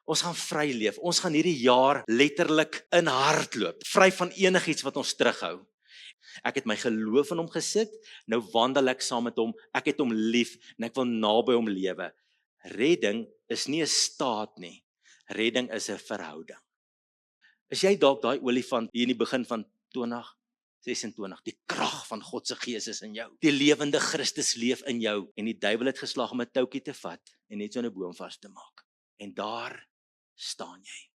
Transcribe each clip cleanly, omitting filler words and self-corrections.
Ons gaan vry leef. Ons gaan hierdie jaar letterlik in hardloop, vry van enigiets wat ons terughou. Ek het my geloof in hom gesit, nou wandel ek saam met hom, ek het hom lief en ek wil naby hom lewe. Redding is nie 'n staat nie. Redding is 'n verhouding. Is jy dalk daai olifant hier in die begin van 2026? Die krag van God se Gees is in jou. Die lewende Christus leef in jou en die duiwel het geslaag om 'n toukie te vat en net so 'n boom vas te maak. En daar staan jy.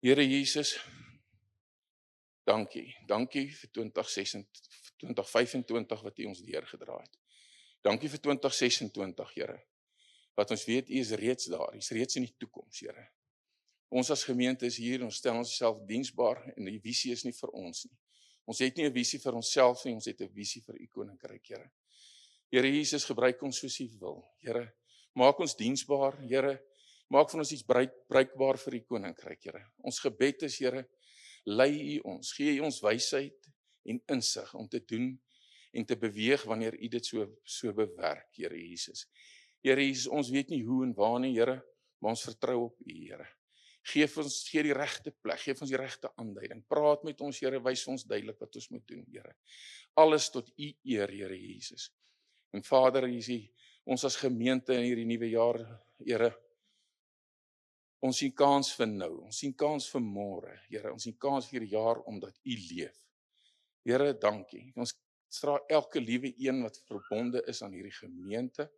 Here Jesus, dankie vir 2025 wat U ons deurgedra het. Dankie vir 2026, Here, wat ons weet U is reeds daar, U is reeds in die toekoms, Here. Ons as gemeente is hier, ons stel onsself diensbaar en die visie is nie vir ons nie. Ons het nie 'n visie vir onsself nie, ons het 'n visie vir U koninkryk, Here. Here Jesus, gebruik ons soos U wil. Here, maak ons diensbaar, Here. Maak van ons iets bruikbaar vir U koninkryk, Here. Ons gebed is, Here, lei U ons, gee U ons wysheid en insig om te doen en te beweeg wanneer U dit so bewerk, Here Jesus. Here Jesus, ons weet nie hoe en waar nie, Here, maar ons vertrou op U, Here. Gee die regte plek, gee ons die regte aanduiding. Praat met ons, Here, wys ons duidelik wat ons moet doen, Here. Alles tot U eer, Here Jesus. En Vader, ons as gemeente in hierdie nuwe jaar, Here, ons sien kans vir nou, ons sien kans vir môre, Here, ons sien kans vir hierdie jaar omdat U leef. Here, dankie. Ons dra elke liewe een wat verbonde is aan hierdie gemeente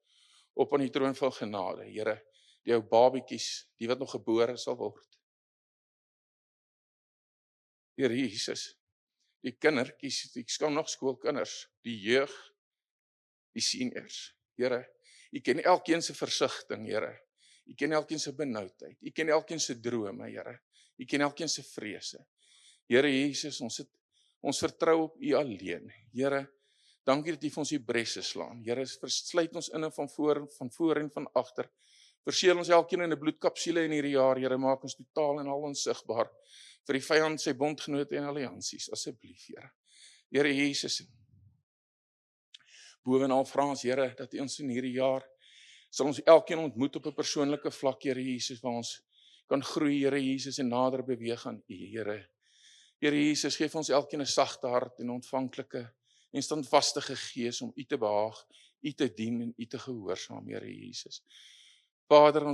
op aan die troon van genade. Here, die ou babietjies, die wat nog gebore sal word. Here Jesus, die kindertjies, ek skan nog skoolkinders, die jeug, die seniors. Here, U ken elkeen se versigtiging, Here. U ken elkeen se benoudheid. U ken elkeen se drome, Here. U ken elkeen se vrese. Here Jesus, ons vertrou op U alleen. Here, dankie dat U vir ons die bresse slaan. Here, versluit ons in van voor en van agter. Verseël ons elkeen in 'n bloedkapsule in hierdie jaar, Here, maak ons totaal en al onsigbaar vir die vyand, sy bondgenote en alliansies, asseblief, Here. Here Jesus, bovenal vra ons, Here, dat U ons in hierdie jaar sal ons elkeen ontmoet op 'n persoonlike vlak, Here Jesus, waar ons kan groei, Here Jesus, en nader beweeg aan U, Here. Here Jesus, gee vir ons elkeen 'n sagte hart en ontvanklike en standvaste gees om U te behaag, U te dien en U te gehoorsaam, Here Jesus. Vader,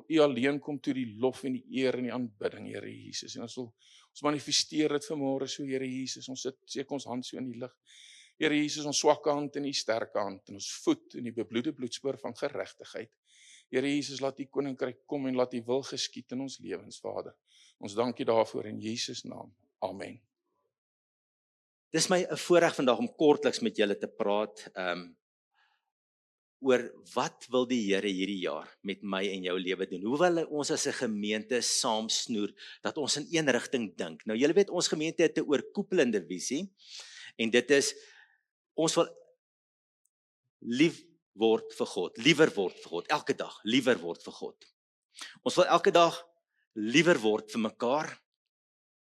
U alleen kom toe die lof en die eer en die aanbidding, Here Jesus. En ons manifesteer dit vanmôre so, Here Jesus. Ons steek ons hand so in die lug. Here Jesus, ons swakke hand en U sterke hand en ons voet in die bebloede bloedspoor van geregtigheid. Here Jesus, laat U koninkryk kom en laat U wil geskied in ons lewens, Vader. Ons dank U daarvoor in Jesus naam. Amen. Dis my 'n voorreg vandag om kortliks met julle te praat oor wat wil die Here hierdie jaar met my en jou lewe doen? Hoe wil hy ons as 'n gemeente saamsnoer dat ons in een rigting dink? Nou julle weet ons gemeente het 'n oorkoepelende visie en dit is ons wil liewer word vir God, elke dag liewer word vir God. Ons wil elke dag liewer word vir mekaar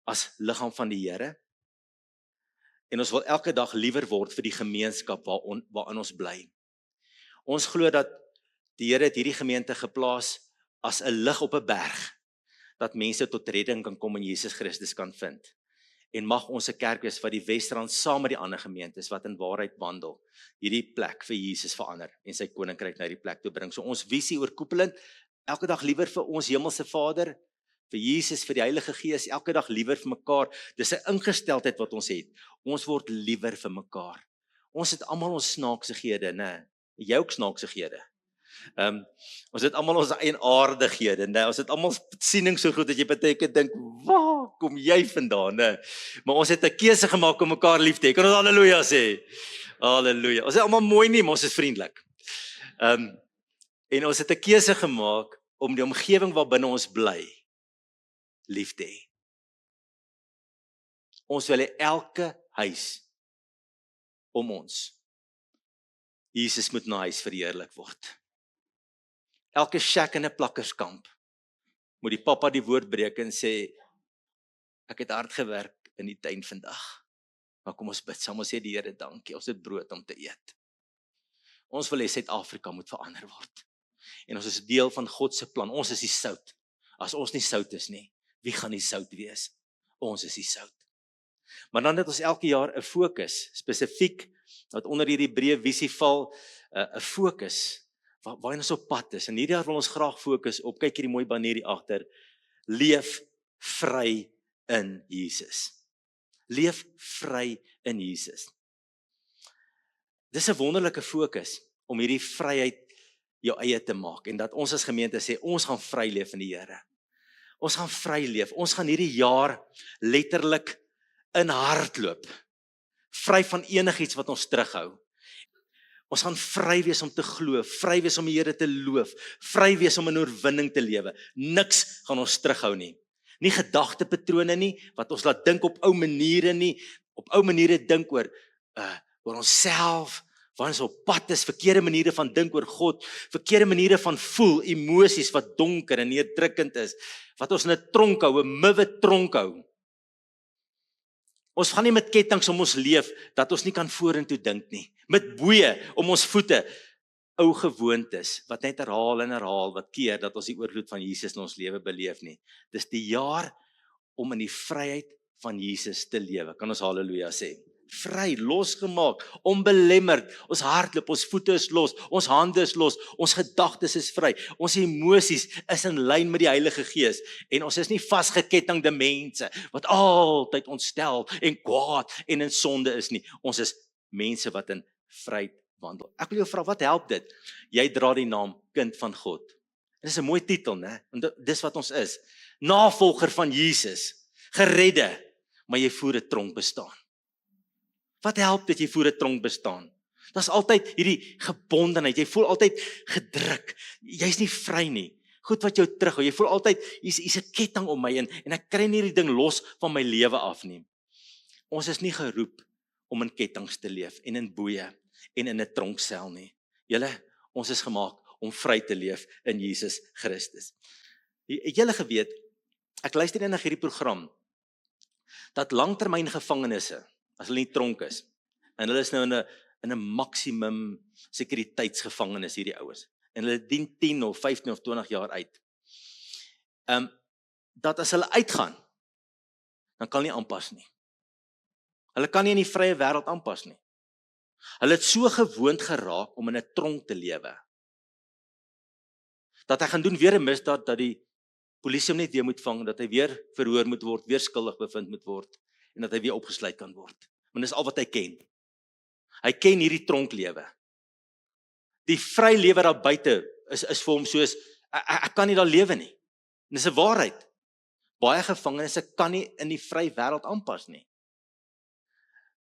as liggaam van die Here. En ons wil elke dag liewer word vir die gemeenskap waarin ons bly. Ons glo dat die Here het hierdie gemeente geplaas as 'n lig op 'n berg, dat mense tot redding kan kom en Jesus Christus kan vind. En mag ons 'n kerk wees wat die Wesrand saam met die ander gemeentes wat in waarheid wandel, hierdie plek vir Jesus verander en sy koninkryk na hierdie plek toe bring. So ons visie oorkoepelend, elke dag liewer vir ons hemelse Vader, vir Jesus, vir die Heilige Gees, elke dag liewer vir mekaar. Dis 'n ingesteldheid wat ons het. Ons word liewer vir mekaar. Ons het almal ons snaaksighede, né? Jy ook snaaksighede. Ons het almal ons eienaardighede, né? Ons het almal siening so goed dat jy baie keer dink, "Waar kom jy vandaan?" né? Maar ons het 'n keuse gemaak om mekaar lief te hê. Kan ons haleluja sê? Haleluja. Ons is almal mooi nie, maar ons is vriendelik. En ons het 'n keuse gemaak om die omgewing waarbinne ons bly lief te hê. Ons wil hê elke huis om ons Jesus moet na huis verheerlik word. Elke shack in 'n plakkerskamp moet die pappa die woord breek en sê, ek het hard gewerk in die tuin vandag. Maar kom ons bid saam, ons sê die Here dankie, ons het brood om te eet. Ons wil hê Suid-Afrika moet verander word. En ons is deel van God se plan. Ons is die sout. As ons nie sout is nie, wie gaan die sout wees? Ons is die sout. Maar dan het ons elke jaar 'n fokus, spesifiek wat onder hierdie breë visie val, 'n fokus waar ons op pad is. En hierdie jaar wil ons graag fokus op, kyk hierdie mooi banner hier agter, leef vry in Jesus. Leef vry in Jesus. Dis 'n wonderlike fokus om hierdie vryheid jou eie te maak en dat ons as gemeente sê ons gaan vry leef in die Here. Ons gaan vry leef. Ons gaan hierdie jaar letterlik in hardloop. Vry van enigiets wat ons terughou. Ons gaan vry wees om te glo, vry wees om die Here te loof, vry wees om in oorwinning te lewe. Niks gaan ons terughou nie. Nie gedagtepatrone nie, wat ons laat dink op ou maniere nie, op ou maniere dink oor onsself, waar ons op pad is, verkeerde maniere van dink oor God, verkeerde maniere van voel, emosies wat donker en neerdrukkend is, wat ons in 'n tronk hou, 'n muwe tronk hou. Ons gaan nie met kettinge om ons leef, dat ons nie kan vorentoe dink nie. Met boeye om ons voete, ou gewoontes, wat net herhaal en herhaal, wat keer dat ons die oorvloed van Jesus in ons lewe beleef nie. Dis die jaar om in die vryheid van Jesus te lewe. Kan ons haleluja sê? Vry, losgemaak, onbelemmerd, ons hardloop, ons voete is los, ons hande is los, ons gedagtes is vry, ons emosies is in lyn met die Heilige Gees, en ons is nie vasgekettingde mense, wat altyd ontstel en kwaad en in sonde is nie, ons is mense wat in vryheid wandel. Ek wil jou vra, wat help dit? Jy dra die naam Kind van God. Dit is 'n mooi titel, né? Want dis wat ons is. Navolger van Jesus, geredde, maar jy voer 'n tronk bestaan. Wat help dat jy voer 'n tronk bestaan? Daar's altyd hierdie gebondenheid, jy voel altyd gedruk, jy's nie vry nie. Goed wat jou terughou, jy voel altyd, hier's 'n ketting om my en ek kry nie hierdie ding los van my lewe af nie. Ons is nie geroep om in kettinge te leef en in boeye en in 'n tronksel nie. Julle, ons is gemaak om vry te leef in Jesus Christus. Het julle geweet, ek luister eendag hierdie program, dat langtermyn gevangenisse, as hulle nie tronk is, en hulle is nou in 'n maksimum sekuriteitsgevangenis hierdie oues, en hulle dien 10 of 15 of 20 jaar uit, dat as hulle uitgaan, dan kan hulle nie aanpas nie. Hulle kan nie in die vrye wêreld aanpas nie. Hulle het so gewoond geraak om in 'n tronk te lewe, dat hy gaan doen weer 'n misdaad, dat die polisie hom net weer moet vang, dat hy weer verhoor moet word, weer skuldig bevind moet word, en dat hy weer opgesluit kan word. Want dis al wat hy ken. Hy ken hierdie tronklewe. Die vry lewe daar buite is vir hom soos, ek kan nie daar lewe nie. En dis 'n waarheid. Baie gevangenes kan nie in die vry wêreld aanpas nie.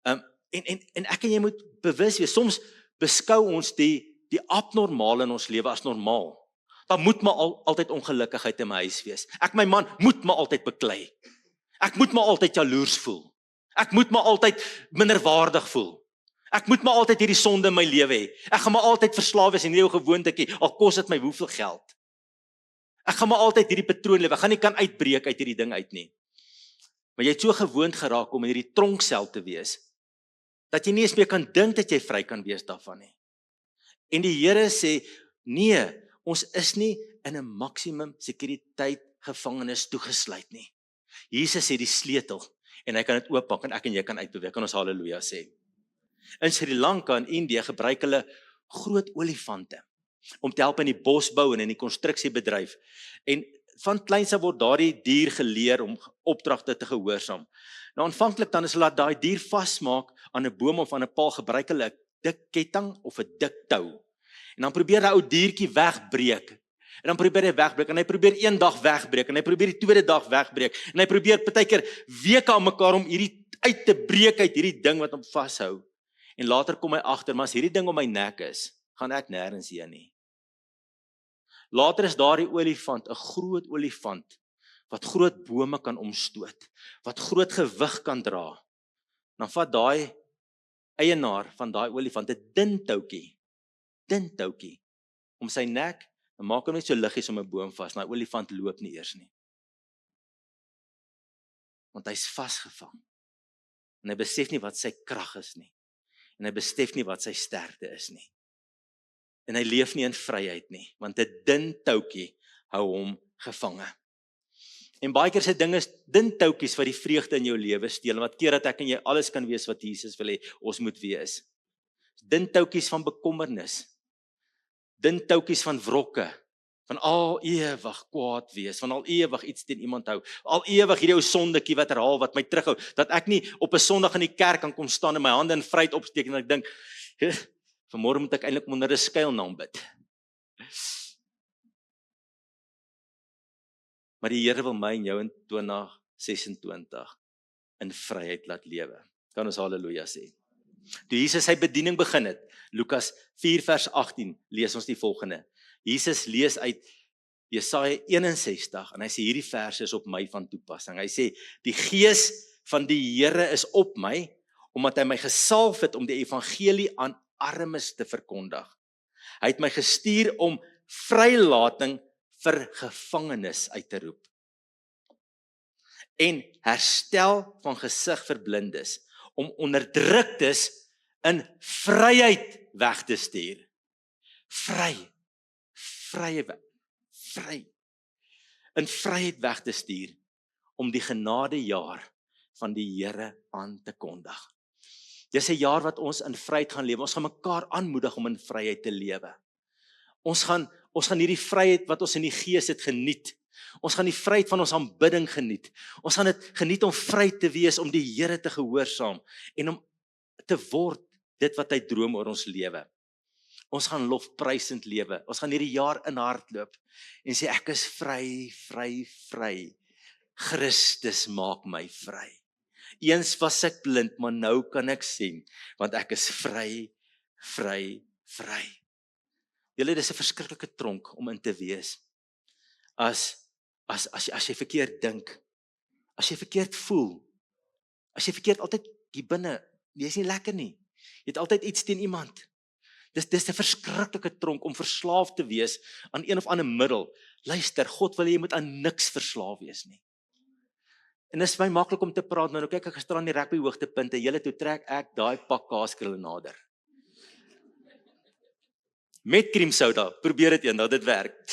En ek en jy moet bewus wees, soms beskou ons die abnormale in ons lewe as normaal. Daar moet maar altyd ongelukkigheid in my huis wees. Ek, my man, moet maar altyd beklei. Ek moet maar altyd jaloers voel. Ek moet maar altyd minderwaardig voel. Ek moet maar altyd hierdie sonde in my lewe hê. Ek gaan maar altyd verslaaf wees in hierdie gewoontetjie, al kos dit my hoeveel geld. Ek gaan maar altyd hierdie patroon lewe. Ek gaan nie kan uitbreek uit hierdie ding uit nie. Maar jy het so gewoond geraak om in hierdie tronksel te wees, dat jy nie eens meer kan dink dat jy vry kan wees daarvan nie. En die Here sê, nee, ons is nie in 'n maksimum sekuriteit gevangenis toegesluit nie. Jesus het die sleutel, en hy kan dit ooppak, en ek en jy kan uitbeweeg, kan ons haleluja sê. In Sri Lanka en Indië gebruik hulle groot olifante, om te help in die bosbou en in die konstruksiebedryf, en van kleins af word daardie dier geleer om opdragte te gehoorsaam. Nou aanvanklik dan is hulle laat daai dier vasmaak aan 'n boom of aan 'n paal, gebruik hulle 'n dik ketting of 'n dik tou. En dan probeer hy ou diertjie wegbreek. En dan probeer hy wegbreek en hy probeer een dag wegbreek en hy probeer die tweede dag wegbreek en hy probeer partykeer weke aan mekaar om hierdie uit te breek uit hierdie ding wat hom vashou. En later kom hy agter, maar as hierdie ding om my nek is, gaan ek nêrens heen nie. Later is daardie olifant 'n groot olifant wat groot bome kan omstoot, wat groot gewig kan dra. Dan vat daai eienaar van daai olifant 'n dun toutjie om sy nek, en maak hom net so liggies om 'n boom vas. Daai olifant loop nie eers nie. Want hy's vasgevang. En hy besef nie wat sy krag is nie. En hy besef nie wat sy sterkte is nie. En hy leef nie in vryheid nie, want 'n dun toutjie hou hom gevange. En baie keer se dinge is dun toutjies wat die vreugde in jou lewe steel, en wat keer dat ek en jy alles kan wees wat Jesus wil hê ons moet wees. Dun toutjies van bekommernis, dun toutjies van wrokke, van al ewig kwaad wees, van al ewig iets teen iemand hou, al ewig hierdie ou sondetjie wat herhaal, wat my terughou, dat ek nie op 'n Sondag in die kerk kan kom staan en my hande in vryheid opsteek en ek dink, vanmôre moet ek eintlik onder 'n skuilnaam bid. Maar die Here wil my en jou in 2026 in vryheid laat lewe. Kan ons haleluja sê. Toe Jesus sy bediening begin het, Lukas 4 vers 18, lees ons die volgende. Jesus lees uit Jesaja 61 en hy sê hierdie verse is op my van toepassing. Hy sê die Gees van die Here is op my, omdat hy my gesalf het om die evangelie aan armes te verkondig. Hy het my gestuur om vrylating vir gevangenes uit te roep. En herstel van gesig vir blindes, om onderdruktes in vryheid weg te stuur. Vry. In vryheid weg te stuur, om die genadejaar van die Here aan te kondig. Dis 'n jaar wat ons in vryheid gaan lewe. Ons gaan mekaar aanmoedig om in vryheid te lewe. Ons gaan hierdie vryheid wat ons in die Gees het geniet. Ons gaan die vryheid van ons aanbidding geniet. Ons gaan dit geniet om vry te wees, om die Here te gehoorsaam en om te word dit wat hy droom oor ons lewe. Ons gaan lofprysend lewe. Ons gaan hierdie jaar in hardloop en sê ek is vry. Christus maak my vry. Eens was ek blind, maar nou kan ek sien, want ek is vry. Julle, dis 'n verskriklike tronk om in te wees. As jy verkeerd dink, as jy verkeerd voel, as jy verkeerd altyd hier binne, jy's nie lekker nie. Jy het altyd iets teen iemand. Dis 'n verskriklike tronk om verslaaf te wees aan een of ander middel. Luister, God wil jy moet aan niks verslaaf wees nie. En dit is my maklik om te praat, maar nou kyk ek gister aan die rugby hoogtepunte, julle toe trek ek daai pak kaaskrule nader. Met cream soda, probeer dit eendag, dit werk.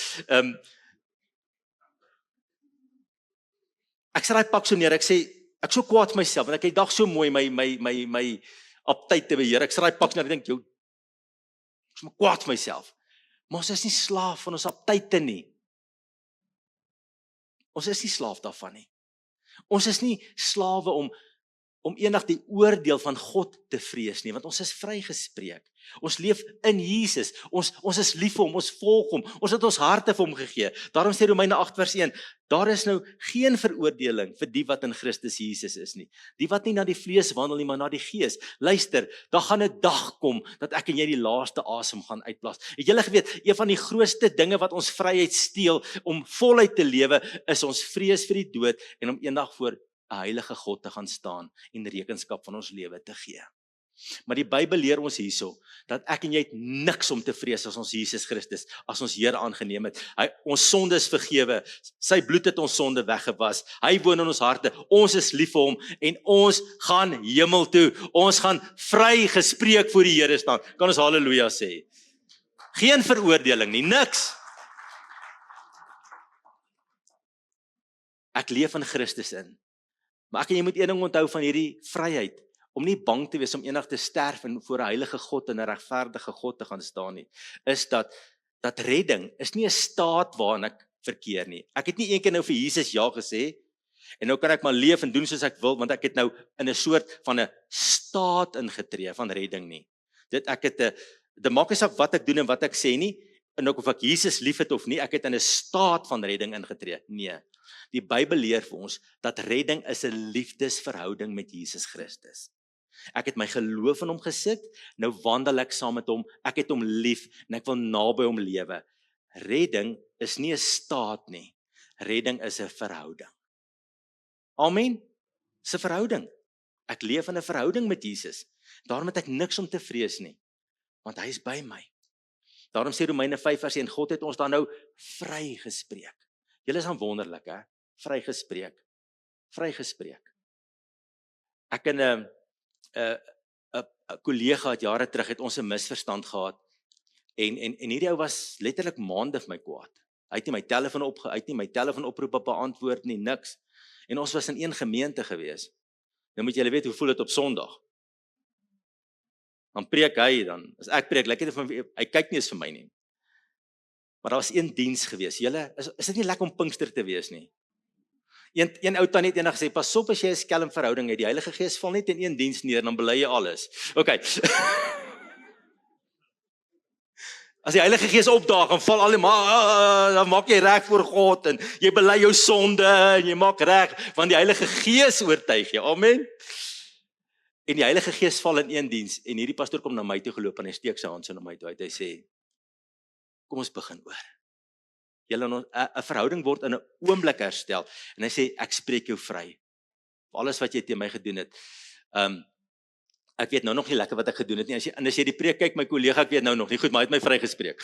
Ek sit daai pak so neer, ek sê, ek so kwaad vir myself, want ek het dag so mooi my aptyd te beheer. Ek sit daai pak neer, ek dink, ek is maar kwaad vir myself. Maar ons is nie slaaf van ons aptyte nie. Ons is nie slaaf daarvan nie. Ons is nie slawe om eendag die oordeel van God te vrees nie, want ons is vrygespreek. Ons leef in Jesus. Ons is lief vir hom, ons volg hom. Ons het ons harte vir hom gegee. Daarom sê Romeine 8 vers 1, daar is nou geen veroordeling vir die wat in Christus Jesus is nie. Die wat nie na die vlees wandel nie, maar na die Gees. Luister, daar gaan 'n dag kom dat ek en jy die laaste asem gaan uitblaas. Het julle geweet, een van die grootste dinge wat ons vryheid steel om voluit te lewe, is ons vrees vir die dood en om eendag voor 'n heilige God te gaan staan en rekenskap van ons lewe te gee. Maar die Bybel leer ons hierso, dat ek en jy het niks om te vrees as ons Jesus Christus, as ons Here aangeneem het. Ons sonde is vergewe, sy bloed het ons sonde weggewas, hy woon in ons harte, ons is lief vir hom, en ons gaan hemel toe, ons gaan vry gespreek voor die Here staan. Kan ons halleluja sê? Geen veroordeling nie, niks. Ek leef in Christus in. Maar ek en jy moet een ding onthou van hierdie vryheid, om nie bang te wees om eendag te sterf en voor 'n heilige God en 'n regverdige God te gaan staan nie, is dat redding is nie 'n staat waarin ek verkeer nie. Ek het nie eendag nou vir Jesus ja gesê, en nou kan ek maar leef en doen soos ek wil, want ek het nou in 'n soort van 'n staat ingetree van redding nie. Dit maak nie saak wat ek doen en wat ek sê nie, en ook of ek Jesus lief het of nie, ek het in 'n staat van redding ingetree. Nee. Die Bybel leer vir ons dat redding is 'n liefdesverhouding met Jesus Christus. Ek het my geloof in hom gesit, nou wandel ek saam met hom, ek het hom lief en ek wil naby hom lewe. Redding is nie 'n staat nie. Redding is 'n verhouding. Amen. Dis 'n verhouding. Ek leef in 'n verhouding met Jesus. Daarom het ek niks om te vrees nie, want hy is by my. Daarom sê Romeine 5:1, God het ons dan nou vrygespreek. Julle is dan wonderlik, hè? Vrygespreek. Vrygespreek. Ek en 'n kollega het jare terug het ons 'n misverstand gehad. En hierdie ou was letterlik maande vir my kwaad. Hy het nie my telefoonoproepe beantwoord nie, niks. En ons was in een gemeente gewees. Nou moet julle weet hoe voel dit op Sondag. Dan preek hy, dan as ek preek, lyk dit van hy kyk nie eens vir my nie. Maar daar was een diens gewees. Julle, is dit nie lekker om Pinkster te wees nie? Een ou tannie het eendag gesê, pas op as jy 'n skelm verhouding het, die Heilige Gees val net in een diens neer, dan bely jy alles. Okay. As die Heilige Gees opdaag, dan val dan maak jy reg voor God, en jy bely jou sonde, en jy maak reg, want die Heilige Gees oortuig jou, amen. En die Heilige Gees val in een diens, en hierdie pastoor kom na my toe geloop, en hy steek sy hand so na my toe uit, hy sê, kom ons begin oor. 'n verhouding word in 'n oomblik herstel, en hy sê, ek spreek jou vry, vir alles wat jy teen my gedoen het. Ek weet nou nog nie lekker wat ek gedoen het nie, as jy die preek kyk, my kollega, ek weet nou nog nie, goed, maar hy het my vrygespreek.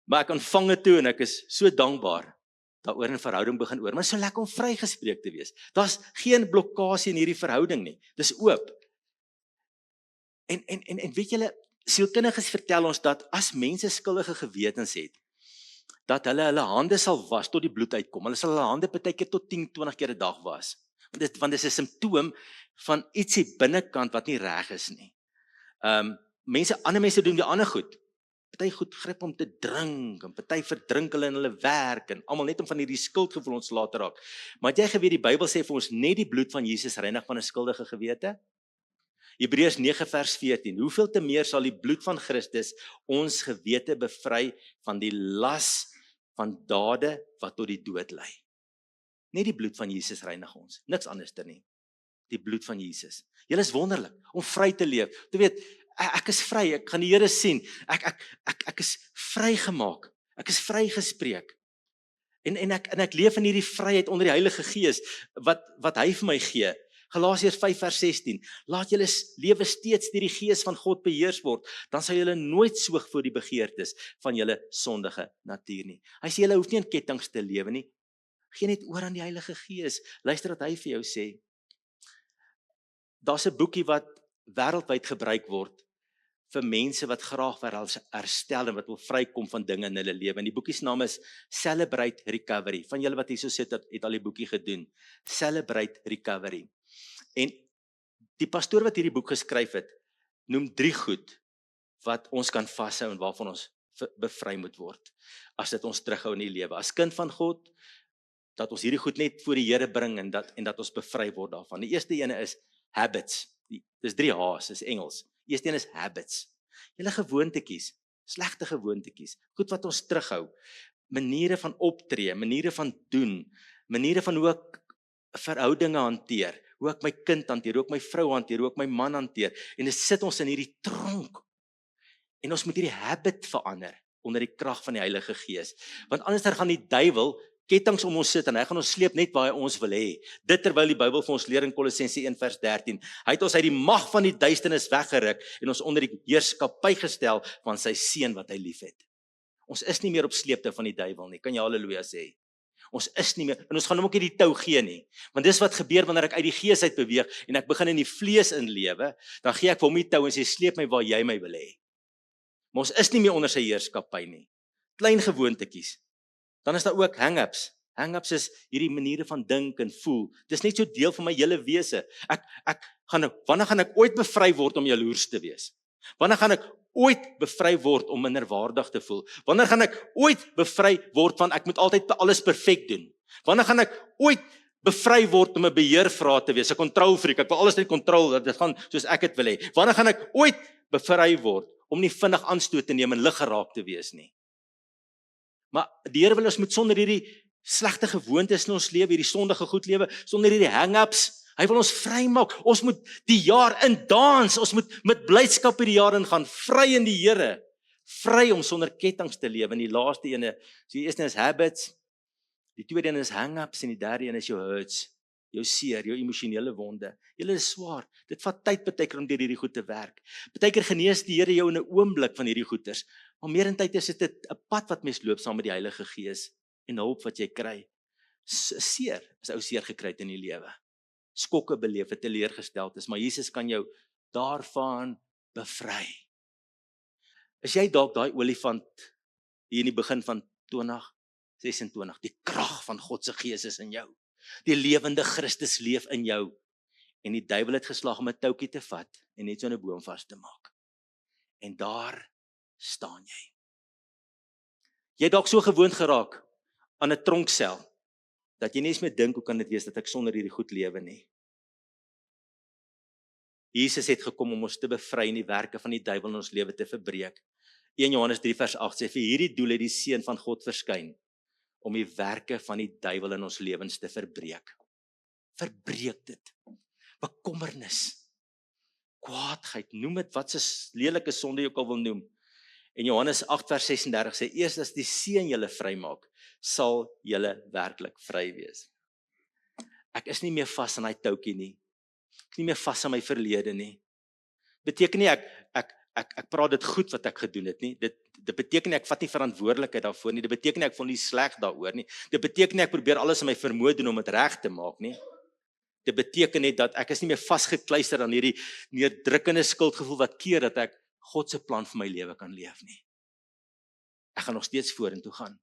Maar ek ontvang dit toe, en ek is so dankbaar, daaroor in verhouding begin oor, maar so lekker om vrygespreek te wees. Daar's geen blokkasie in hierdie verhouding nie, dis oop. En weet julle, sielkundiges vertel ons dat as mense skuldige gewetens het, dat hulle hande sal was tot die bloed uitkom. Hulle sal hulle hande partykeer tot 10-20 keer 'n dag was. Want dit is 'n simptoom van ietsie binnekant wat nie reg is nie. Ander mense doen die ander goed. Party goed gryp om te drink, en party verdrink hulle in hulle werk, en almal net om van hierdie skuldgevoel ontslae te raak. Maar het jy geweet, die Bybel sê vir ons, net die bloed van Jesus reinig van 'n skuldige gewete? Hebreërs 9:14, hoeveel te meer sal die bloed van Christus ons gewete bevry van die las van dade wat tot die dood lei. Net die bloed van Jesus reinig ons, niks anders nie. Die bloed van Jesus. Julle is wonderlik om vry te leef. Jy weet, ek is vry, ek gaan die Here sien. Ek is vrygemaak. Ek is vrygespreek. En ek leef in hierdie vryheid onder die Heilige Gees wat hy vir my gee. Galasiërs 5:16. Laat julle lewe steeds deur die Gees van God beheers word, dan sal julle nooit soeg voor die begeertes van julle sondige natuur nie. Hy sê julle hoef nie in kettinge te lewe nie. Gee net oor aan die Heilige Gees. Luister wat hy vir jou sê. Daar's 'n boekie wat wêreldwyd gebruik word vir mense wat graag wil herstel en wat wil vrykom van dinge in hulle lewe. En die boekie se naam is Celebrate Recovery. Van julle wat hierso sit het al die boekie gedoen. Celebrate Recovery. En die pastoor wat hierdie boek geskryf het, noem 3 goed wat ons kan vashou en waarvan ons bevry moet word. As dit ons terughou in die lewe. As kind van God, dat ons hierdie goed net voor die Here bring en dat ons bevry word daarvan. Die eerste ene is habits. Dis 3 H's, dis Engels. Eerste een is habits. Julle gewoontetjies, slegte gewoontetjies, goed wat ons terughou, maniere van optree, maniere van doen, maniere van hoe ek verhoudinge hanteer, hoe ek my kind hanteer, hoe ek my vrou hanteer, hoe ek my man hanteer, en dit sit ons in hierdie tronk, en ons moet hierdie habit verander, onder die krag van die Heilige Gees, want anders gaan die duiwel kettinge om ons sit, en hy gaan ons sleep net waar hy ons wil hê. Dit terwyl die Bybel vir ons leer in Kolossense 1:13, hy het ons uit die mag van die duisternis weggeruk, en ons onder die heerskappy gestel van sy seun wat hy lief het. Ons is nie meer op sleepte van die duiwel nie, kan jy halleluja sê? Ons is nie meer, en ons gaan hom ook nie die tou gee nie, want dis wat gebeur wanneer ek uit die gees uit beweeg, en ek begin in die vlees inlewe, dan gee ek vir hom die tou, en sê, sleep my waar jy my wil hê. Maar ons is nie meer onder sy heerskappy nie. Klein gewoontetjies. Dan is daar ook hang-ups. Hang-ups is hierdie maniere van dink en voel. Dis net so deel van my hele wese. Wanneer gaan ek ooit bevry word om jaloers te wees? Wanneer gaan ek ooit bevry word om minderwaardig te voel? Wanneer gaan ek ooit bevry word van ek moet altyd alles perfek doen? Wanneer gaan ek ooit bevry word om 'n beheervraat te wees, 'n kontrolfreak. Ek wil alles net kontrol, dit gaan soos ek dit wil hê. Wanneer gaan ek ooit bevry word om nie vinnig aanstoot te neem en lig geraak te wees nie? Maar die Here wil ons moet sonder hierdie slegte gewoontes in ons lewe, hierdie sondige goed lewe, sonder hierdie hang-ups, hy wil ons vrymaak. Ons moet die jaar in dans, ons moet met blydskap hierdie jaar ingaan, vry in die Here, vry om sonder kettinge te lewe. En die laaste ene, so die eerste is habits, die tweede een is hang-ups en die derde een is jou hurts, jou seer, jou emosionele wonde. Julle is swaar. Dit vat tyd baie keer om deur hierdie goed te werk. Baie keer genees die Here jou in 'n oomblik van hierdie goeters. Maar meer in tyd is dit 'n pad wat mens loop saam met die Heilige Gees en hulp wat jy kry. Seer, as ou seer gekry het in die lewe. Skokke beleef, het teleurgesteld is, maar Jesus kan jou daarvan bevry. Is jy dalk daai olifant hier in die begin van 2026, die krag van God se Gees is in jou. Die lewende Christus leef in jou. En die duiwel het geslaag om 'n toukie te vat en net so 'n boom vas te maak. En daar staan jy. Jy het dalk so gewoond geraak aan 'n tronksel dat jy nie eens meer dink hoe kan dit wees dat ek sonder hierdie goed lewe nie. Jesus het gekom om ons te bevry en die werke van die duiwel in ons lewe te verbreek. 1 Johannes 3 vers 8 sê vir hierdie doel het die Seun van God verskyn om die werke van die duiwel in ons lewens te verbreek. Verbreek dit. Bekommernis, kwaadheid, noem dit wat se lelike sonde jy ook al wil noem. En Johannes 8 vers 36 sê, eers as die Seun julle vrymaak, sal julle werklik vry wees. Ek is nie meer vas aan daai toukie nie. Ek is nie meer vas aan my verlede nie. Beteken nie ek praat dit goed wat ek gedoen het nie. Dit beteken nie ek vat nie verantwoordelikheid daarvoor nie. Dit beteken nie ek voel nie sleg daaroor nie. Dit beteken nie ek probeer alles in my vermoë doen om dit reg te maak nie. Dit beteken net dat ek is nie meer vasgekluister aan hierdie neerdrukkende skuldgevoel wat keer dat ek God se plan vir my lewe kan leef nie. Ek gaan nog steeds vorentoe gaan.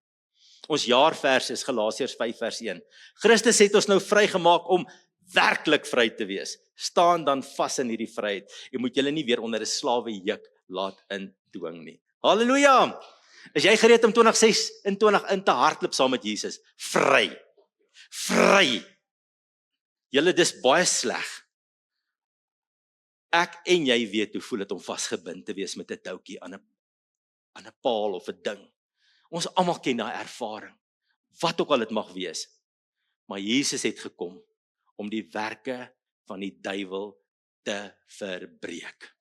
Ons jaarvers is Galasiërs 5 vers 1. Christus het ons nou vrygemaak om werklik vry te wees. Staan dan vas in hierdie vryheid en moet julle nie weer onder 'n slawe juk laat indwing nie. Halleluja! Is jy gereed om 2026 in te hardloop saam met Jesus? Vry. Vry. Julle dis baie sleg. Ek en jy weet hoe voel dit om vasgebind te wees met 'n toukie aan 'n paal of 'n ding. Ons almal ken daai ervaring. Wat ook al dit mag wees. Maar Jesus het gekom om die werke van die duiwel te verbreek.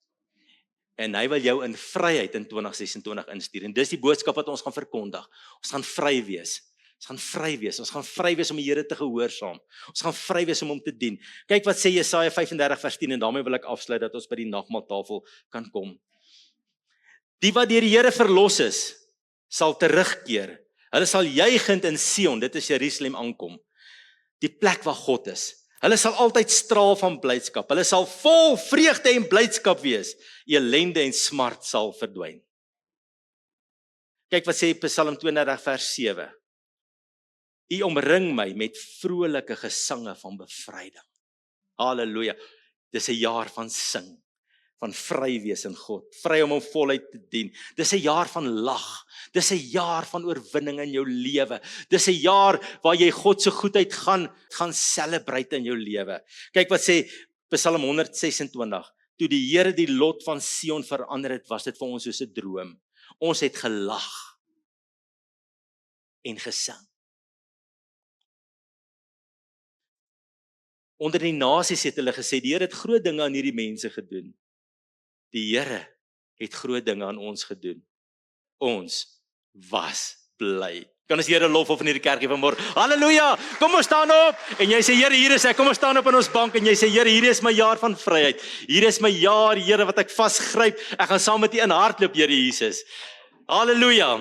En hy wil jou in vryheid in 2026 instuur. En dis die boodskap wat ons gaan verkondig. Ons gaan vry wees. Ons gaan vry wees. Ons gaan vry wees om die Here te gehoorsaam. Ons gaan vry wees om hom te dien. Kyk wat sê Jesaja 35 vers 10 en daarmee wil ek afsluit dat ons by die nagmaaltafel kan kom. Die wat deur die Here verlos is, sal terugkeer. Hulle sal juigend in Sion, dit is Jerusalem aankom. Die plek waar God is. Hulle sal altyd straal van blydskap. Hulle sal vol vreugde en blydskap wees. Elende en smart sal verdwyn. Kyk wat sê Psalm 32 vers 7. U omring my met vrolike gesange van bevryding. Halleluja. Dis 'n jaar van sing, van vry wees in God, vry om hom voluit te dien. Dis 'n jaar van lag. Dis 'n jaar van oorwinning in jou lewe. Dis 'n jaar waar jy God se goedheid gaan celebrate in jou lewe. Kyk wat sê Psalm 126. Toe die Here die lot van Sion verander het, was dit vir ons soos 'n droom. Ons het gelag en gesing. Onder die nasies het hulle gesê, die Here het groot dinge aan hierdie mense gedoen. Die Here het groot dinge aan ons gedoen. Ons was bly. Kan ons die Here lof of in hierdie kerkie vanmôre? Halleluja! Kom ons staan op en jy sê, Here, hier is ek. Kom ons staan op in ons bank en jy sê, Here, hier is my jaar van vryheid. Hier is my jaar, Here, wat ek vasgryp. Ek gaan saam met U in hardloop, Here Jesus. Halleluja!